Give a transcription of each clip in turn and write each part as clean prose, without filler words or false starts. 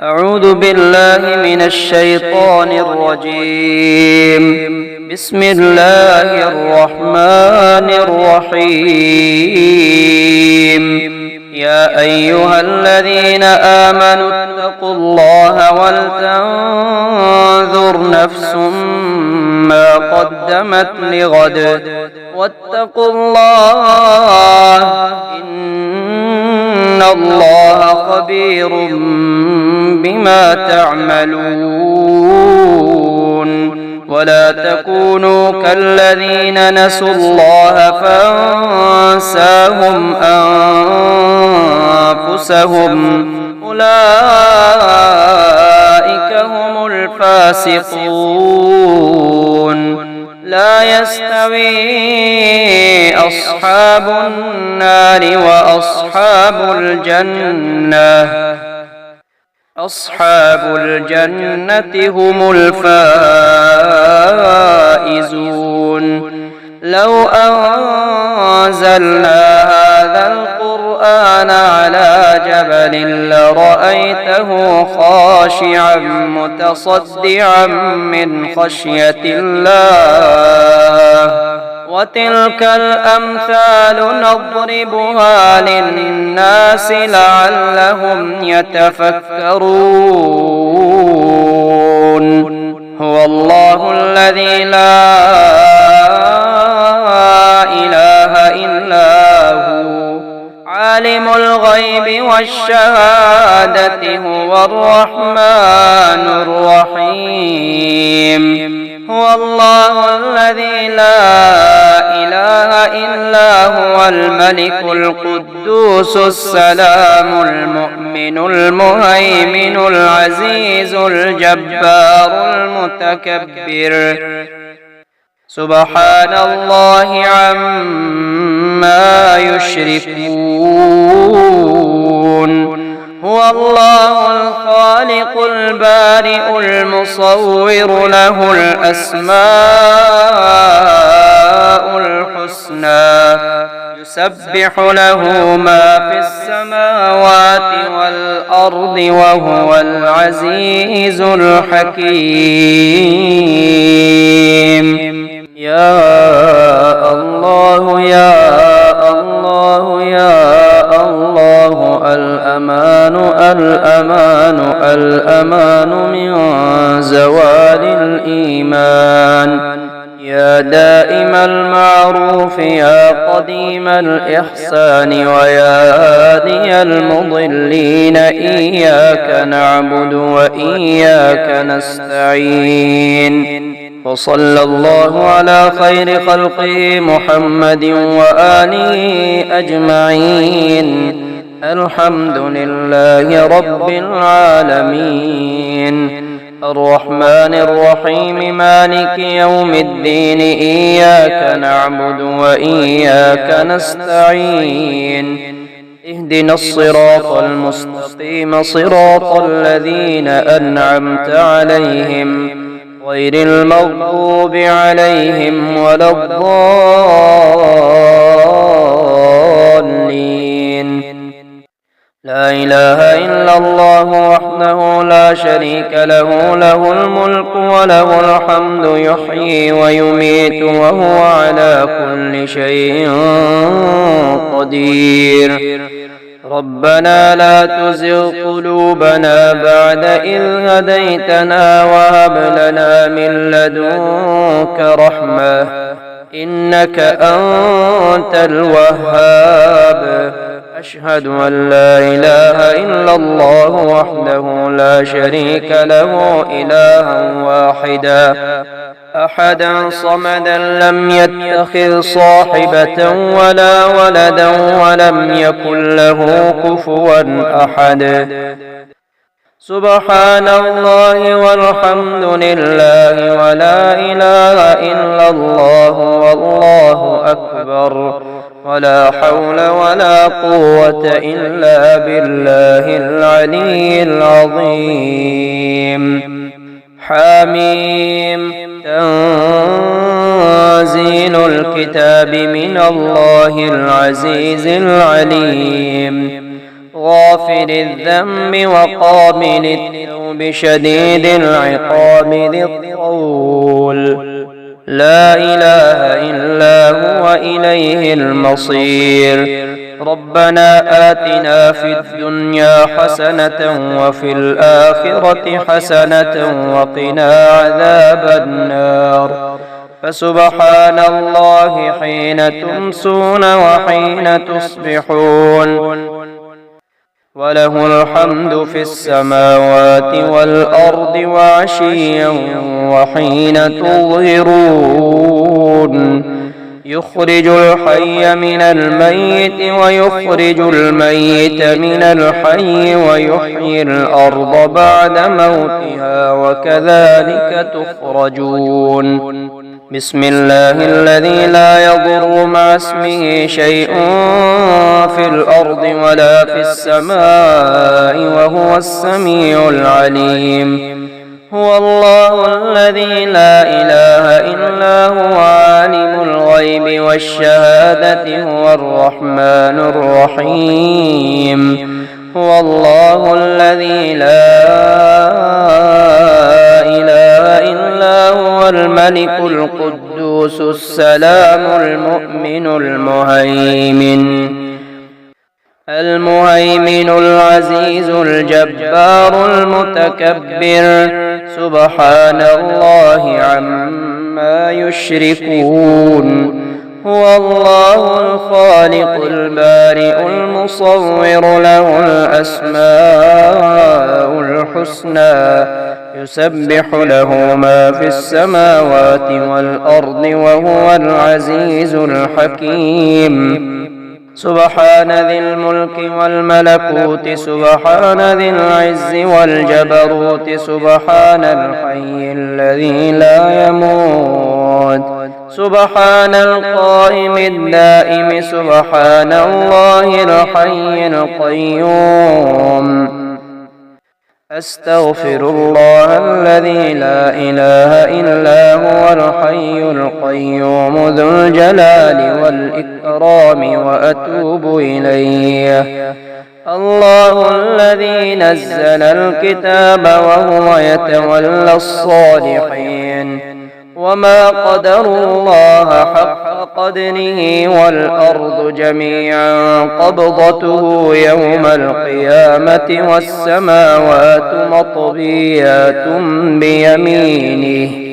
أعوذ بالله من الشيطان الرجيم. بسم الله الرحمن الرحيم. يا أيها الذين آمنوا اتقوا الله ولتنظر نفس ما قدمت لغد واتقوا الله إن الله خبير بما تعملون. ولا تكونوا كالذين نسوا الله فانساهم أنفسهم أولئك هم الفاسقون. لا يستوي أصحاب النار وأصحاب الجنة أصحاب الجنة هم الفائزون. لو أنزلنا هذا القرآن على جبل لرأيته خاشعا متصدعا من خشية الله. وتلك الأمثال نضربها للناس لعلهم يتفكرون. هو الله الذي لا إله إلا هو عالم الغيب والشهادة هو الرحمن الرحيم. هو الله الذي لا إله إلا هو الملك القدوس السلام المؤمن المهيمن العزيز الجبار المتكبر. سبحان الله عما يشركون. هو الله الخالق البارئ المصور له الأسماء الحسنى يسبح له ما في السماوات والأرض وهو العزيز الحكيم. يا الله يا الله يا الله الأمان الأمان الأمان من زوال الإيمان. يا دائم المعروف يا قديم الإحسان ويا هادي المضلين إياك نعبد وإياك نستعين. وصلى الله على خير خلقه محمد وآله أجمعين. الحمد لله رب العالمين. الرحمن الرحيم مالك يوم الدين إياك نعبد وإياك نستعين. اهدنا الصراط المستقيم صراط الذين أنعمت عليهم غير المغضوب عليهم ولا الضالين. لا إله إلا الله وحده لا شريك له له الملك وله الحمد يحيي ويميت وهو على كل شيء قدير. ربنا لا تزغ قلوبنا بعد إذ هديتنا وهب لنا من لدنك رحمة إنك أنت الوهاب. أشهد أن لا إله إلا الله وحده لا شريك له إلها واحدا أحدا صمدا لم يتخذ صاحبة ولا ولدا ولم يكن له كفوا أحد. سبحان الله والحمد لله ولا إله إلا الله والله أكبر ولا حول ولا قوة إلا بالله العلي العظيم. حميم. تنزيل الكتاب من الله العزيز العليم. غافر الذنب وقابل التوب شديد العقاب ذي الطول لا إله إلا هو إليه المصير ربنا آتنا في الدنيا حسنة وفي الآخرة حسنة وقنا عذاب النار فسبحان الله حين تمسون وحين تصبحون وله الحمد في السماوات والأرض وعشيا وحين تظهرون يخرج الحي من الميت ويخرج الميت من الحي ويحيي الأرض بعد موتها وكذلك تخرجون بسم الله الذي لا يضر مع اسمه شيء في الأرض ولا في السماء وهو السميع العليم هو الله الذي لا إله إلا هو عالم الغيب والشهادة هو الرحمن الرحيم هو الله الذي لا إله إلا هو الملك القدوس السلام المؤمن المهيمن العزيز الجبار المتكبر سبحان الله عما يشركون هو الله الخالق البارئ المصور له الأسماء الحسنى يسبح له ما في السماوات والأرض وهو العزيز الحكيم سبحان ذي الملك والملكوت سبحان ذي العز والجبروت سبحان الحي الذي لا يموت سبحان القائم الدائم سبحان الله الحي القيوم أستغفر الله الذي لا إله إلا هو الحي القيوم ذو الجلال والإكرام وأتوب إليه الله الذي نزل الكتاب وهو يتولى الصالحين وما قدروا الله حق قدره والأرض جميعا قبضته يوم القيامة والسماوات مطويات بيمينه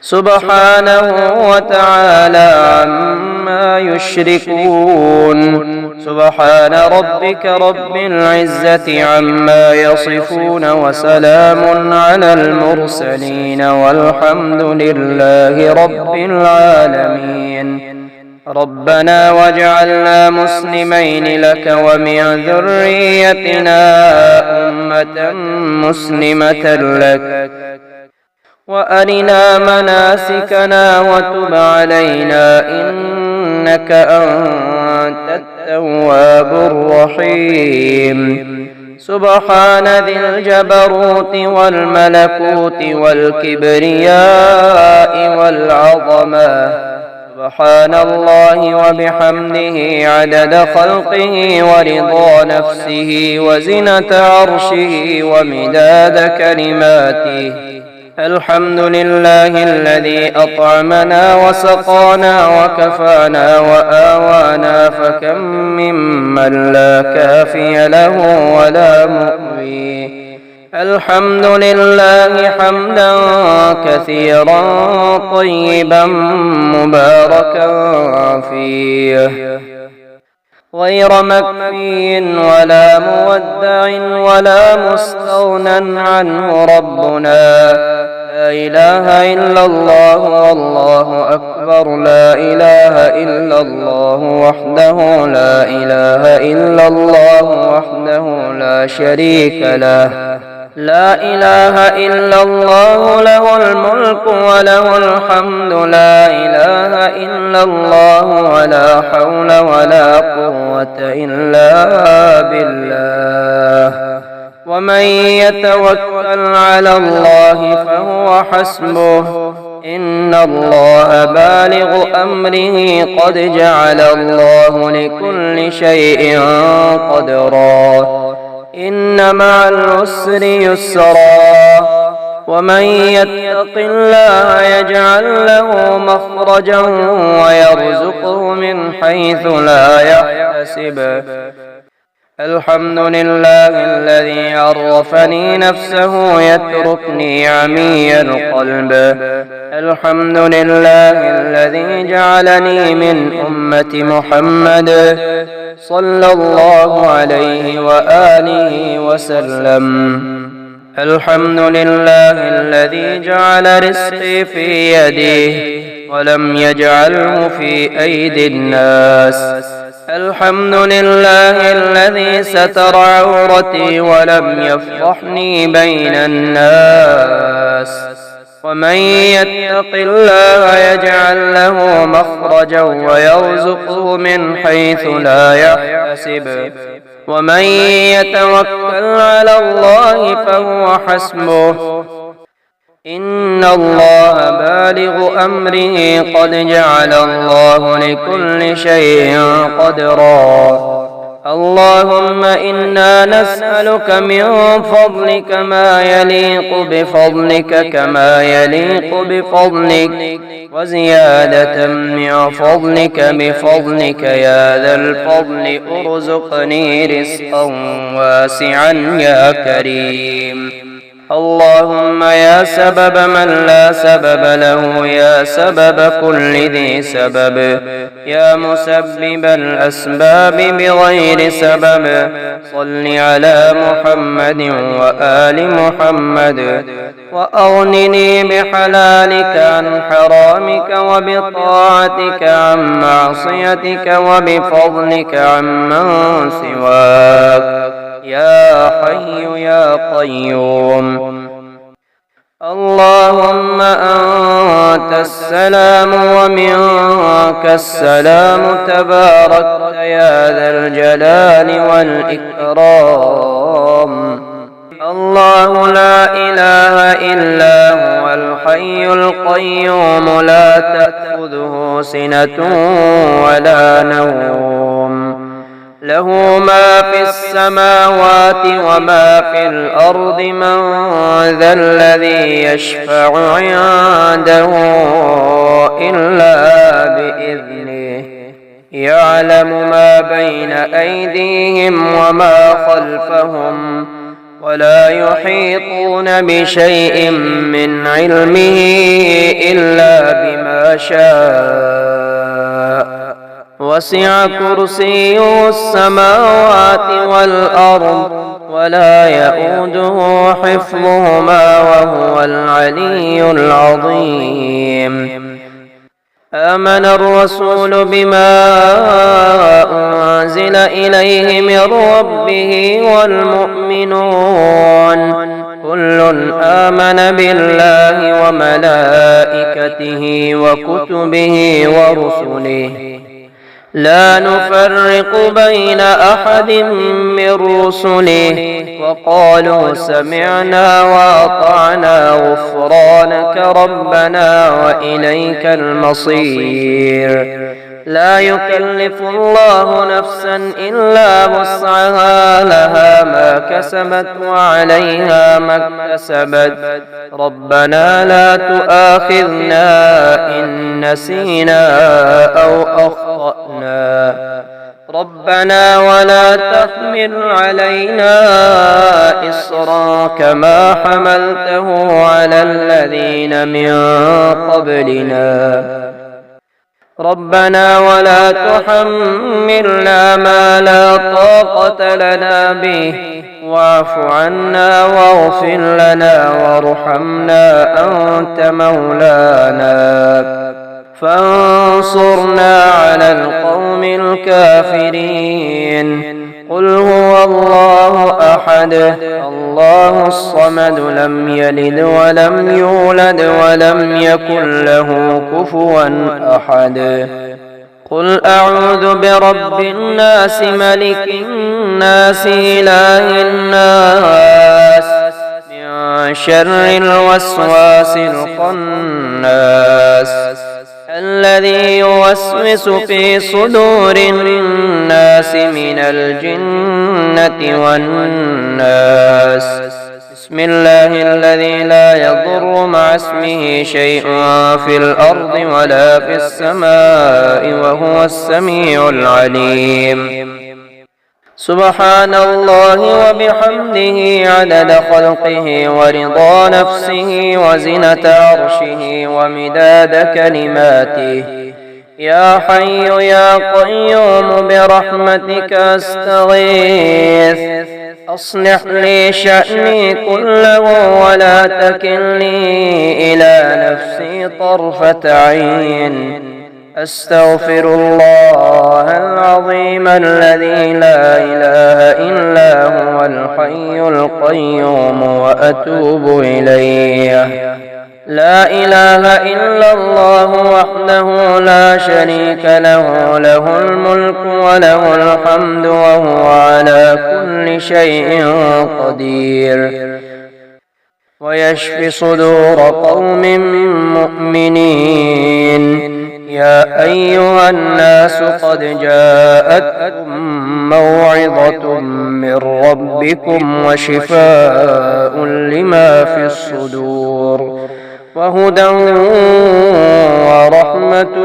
سبحانه وتعالى عما يشركون سبحان ربك رب العزة عما يصفون وسلام على المرسلين والحمد لله رب العالمين ربنا واجعلنا مسلمين لك ومن ذريتنا أمة مسلمة لك وأرنا مناسكنا وتب علينا إنك أنت التواب الرحيم سبحان ذي الجبروت والملكوت والكبرياء والعظمة سبحان الله وبحمده عدد خلقه ورضا نفسه وزنة عرشه ومداد كلماته الحمد لله الذي أطعمنا وسقانا وكفانا وآوانا فكم ممن لا كافي له ولا مؤوي الحمد لله حمدا كثيرا طيبا مباركا فيه غير مكفي ولا مودع ولا مستغنى عنه ربنا لا إله إلا الله والله أكبر لا إله إلا الله وحده لا إله إلا الله وحده لا شريك له لا إله إلا الله له الملك وله الحمد لا إله إلا الله ولا حول ولا قوة إلا بالله ومن يتوكل على الله فهو حسبه إن الله بالغ أمره قد جعل الله لكل شيء قدرا إن مع العسر يسرا ومن يتق الله يجعل له مخرجا ويرزقه من حيث لا يحتسب الحمد لله الذي عرفني نفسه يتركني عمي القلب الحمد لله الذي جعلني من أمة محمد صلى الله عليه وآله وسلم الحمد لله الذي جعل رزقي في يديه ولم يجعله في أيدي الناس الحمد لله الذي ستر عورتي ولم يفضحني بين الناس ومن يتق الله يجعل له مخرجا ويرزقه من حيث لا يحتسب ومن يتوكل على الله فهو حسبه إن الله بالغ أمره قد جعل الله لكل شيء قدرا اللهم إنا نسألك من فضلك ما يليق بفضلك كما يليق بفضلك وزيادة من فضلك بفضلك يا ذا الفضل ارزقني رزقا واسعا يا كريم اللهم يا سبب من لا سبب له يا سبب كل ذي سبب يا مسبب الأسباب بغير سبب صل على محمد وآل محمد وأغنني بحلالك عن حرامك وبطاعتك عن معصيتك وبفضلك عمن سواك يا حي يا قيوم اللهم أنت السلام ومنك السلام تباركت يا ذا الجلال والإكرام الله لا إله إلا هو الحي القيوم لا تأخذه سنة ولا نوم له ما في السماوات وما في الأرض من ذا الذي يشفع عنده إلا بإذنه يعلم ما بين أيديهم وما خلفهم ولا يحيطون بشيء من علمه إلا بما شاء وسع كرسيه السماوات والأرض ولا يؤوده حفظهما وهو العلي العظيم آمن الرسول بما أنزل إليه من ربه والمؤمنون كل آمن بالله وملائكته وكتبه ورسله لا نفرق بين أحد من رسله وقالوا سمعنا وأطعنا غفرانك ربنا وإليك المصير لا يكلف الله نفسا إلا وسعها لها ما كسبت وعليها ما اكتسبت ربنا لا تؤاخذنا إن نسينا أو أخطأنا ربنا ولا تحمل علينا إصرا كما حملته على الذين من قبلنا ربنا ولا تحملنا ما لا طاقة لنا به واعف عنا واغفر لنا وارحمنا أنت مولانا فانصرنا على القوم الكافرين قل هو الله أحد الله الصمد لم يلد ولم يولد ولم يكن له كفوا أحد قل أعوذ برب الناس ملك الناس إله الناس من شر الوسواس الخناس الذي يوسوس في صدور الناس من الجنة والناس. بسم الله الذي لا يضر مع اسمه شيء في الأرض ولا في السماء وهو السميع العليم. سبحان الله وبحمده عدد خلقه ورضا نفسه وزنة عرشه ومداد كلماته. يا حي يا قيوم برحمتك أستغيث أصلح لي شأني كله ولا تكلني إلى نفسي طرفة عين. أستغفر الله العظيم الذي لا إله إلا هو الحي القيوم وأتوب إليه. لا إله إلا الله وحده لا شريك له، له الملك وله الحمد وهو على كل شيء قدير. ويشفي صدور قوم مؤمنين. يا أيها الناس قد جاءتكم موعظة من ربكم وشفاء لما في الصدور وهدى ورحمة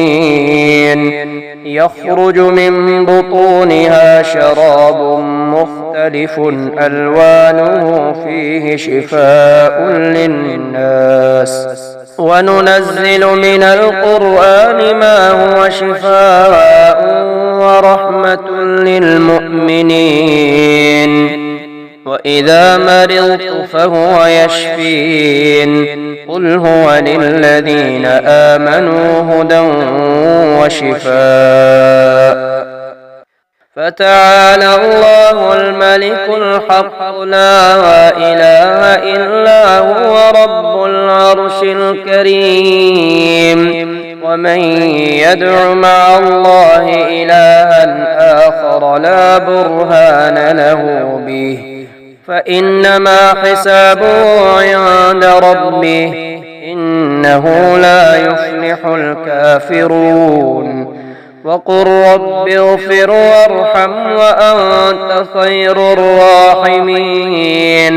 للمؤمنين. يخرج من بطونها شراب مختلف ألوانه فيه شفاء للناس. وننزل من القرآن ما هو شفاء ورحمة للمؤمنين. وإذا مرضت فهو يشفين. قل هو للذين آمنوا هدى وشفاء. فتعالى الله الملك الحق لا إله إلا هو رب العرش الكريم. ومن يدع مع الله إلها آخر لا برهان له به فإنما حسابه عند ربه إنه لا يفلح الكافرون. وقل رب اغفر وارحم وأنت خير الراحمين.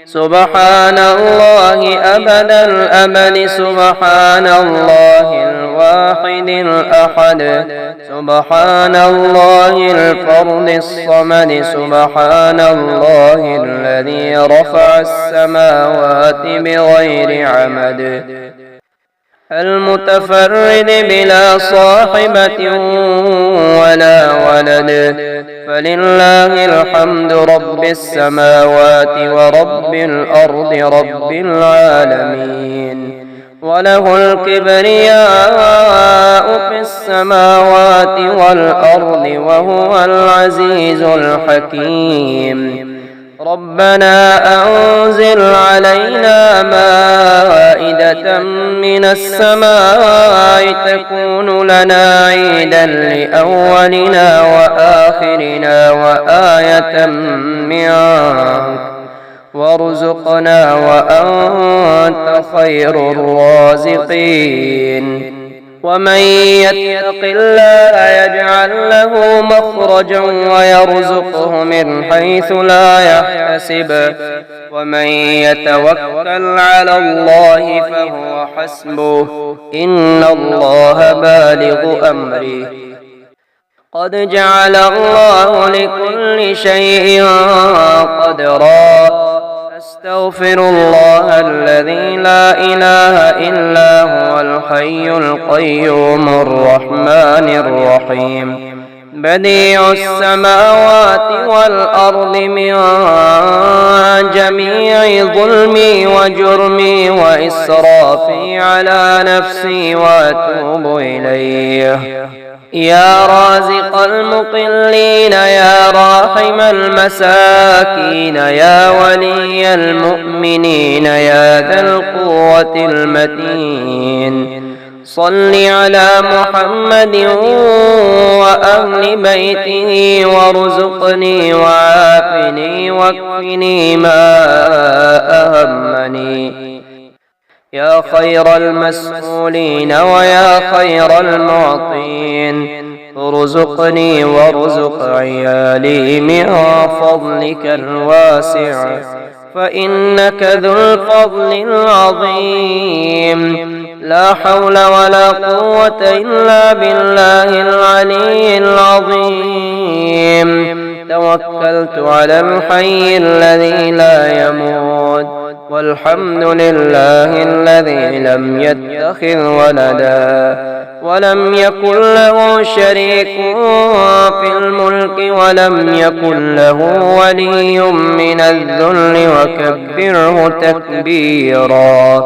سبحان الله أبد الأبد. سبحان الله الواحد الأحد. سبحان الله الفرد الصمد. سبحان الله الذي رفع السماوات بغير عمد المتفرد بلا صاحبة ولا ولد. فلله الحمد رب السماوات ورب الأرض رب العالمين. وله الكبرياء في السماوات والأرض وهو العزيز الحكيم. ربنا أنزل علينا مائدة من السماء تكون لنا عيدا لأولنا وآخرنا وآية منك وارزقنا وأنت خير الرازقين. ومن يتق الله يجعل له مخرجا ويرزقه من حيث لا يحتسب. ومن يتوكل على الله فهو حسبه إن الله بالغ أمره قد جعل الله لكل شيء قدرا. أستغفر الله الذي لا إله إلا هو الحي القيوم الرحمن الرحيم. بديع السماوات والأرض من جميع ظلمي وجرمي وإسرافي على نفسي وأتوب إليه. يا رازق المقلين يا راحم المساكين يا ولي المؤمنين يا ذا القوة المتين. صل على محمد وأهل بيته وارزقني وعافني واكفني ما أهمني يا خير المسؤولين ويا خير المعطين. ارزقني وارزق عيالي من فضلك الواسع فإنك ذو الفضل العظيم. لا حول ولا قوة إلا بالله العلي العظيم. توكلت على الحي الذي لا يموت والحمد لله الذي لم يتخذ ولدا ولم يكن له شريك في الملك ولم يكن له ولي من الذل وكبره تكبيرا.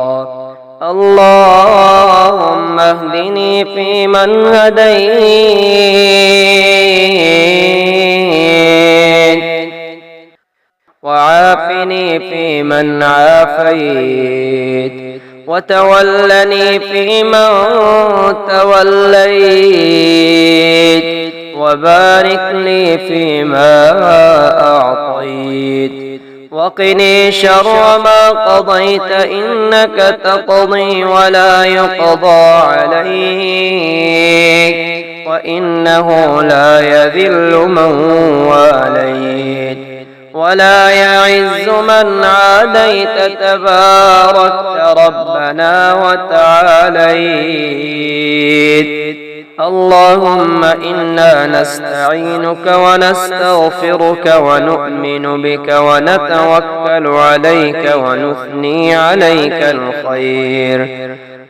اللهم اهدني فيمن هديت وعافني فيمن عافيت وتولني فيمن توليت وبارك لي فيما أعطيت وقني شر ما قضيت إنك تقضي ولا يقضى عليك وإنه لا يذل من واليت ولا يعز من عاديت تباركت ربنا وتعاليت. اللهم إنا نستعينك ونستغفرك ونؤمن بك ونتوكل عليك ونثني عليك الخير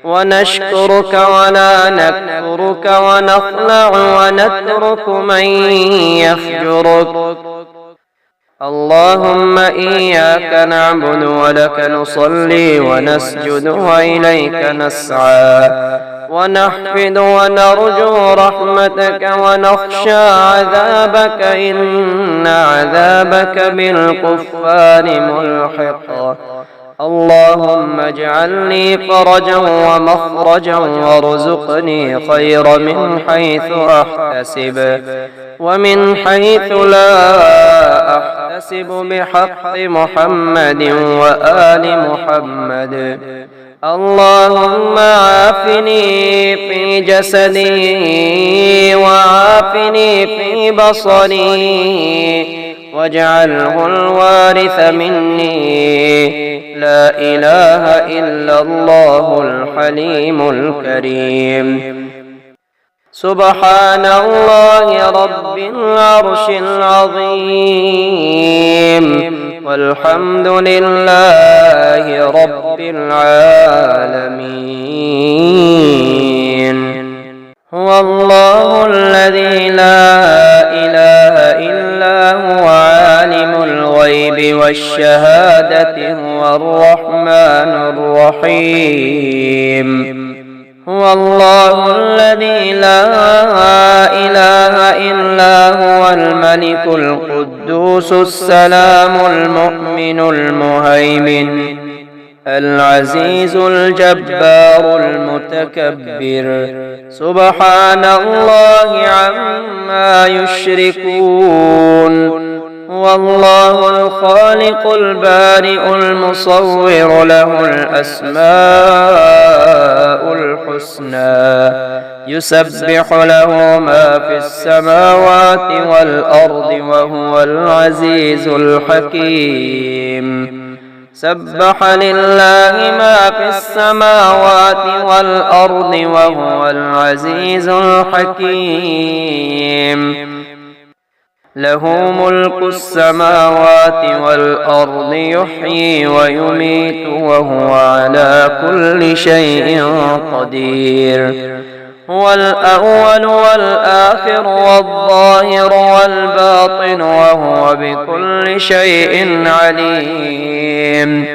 ونشكرك ولا نكفرك ونخلع ونترك من يفجرك. اللهم إياك نعبد ولك نصلي ونسجد وإليك نسعى ونحفد ونرجو رحمتك ونخشى عذابك إن عذابك بالكفار ملحق. اللهم اجعلني فرجا ومخرجا وارزقني خير من حيث أحتسب ومن حيث لا أحتسب بحق محمد وآل محمد. اللهم عافني في جسدي وعافني في بصري واجعله الوارث مني. لا إله إلا الله الحليم الكريم. سبحان الله رب العرش العظيم والحمد لله رب العالمين. هو الله الذي لا إله إلا هو عالم الغيب والشهادة هو الرحمن الرحيم. هو الله الذي لا إله إلا هو الملك القدوس السلام المؤمن المهيمن العزيز الجبار المتكبر. سبحان الله عما يشركون. هو الله الخالق البارئ المصور له الأسماء الحسنى يسبح له ما في السماوات والأرض وهو العزيز الحكيم. سبح لله ما في السماوات والأرض وهو العزيز الحكيم. له ملك السماوات والأرض يحيي ويميت وهو على كل شيء قدير. هو الأول والآخر والظاهر والباطن وهو بكل شيء عليم.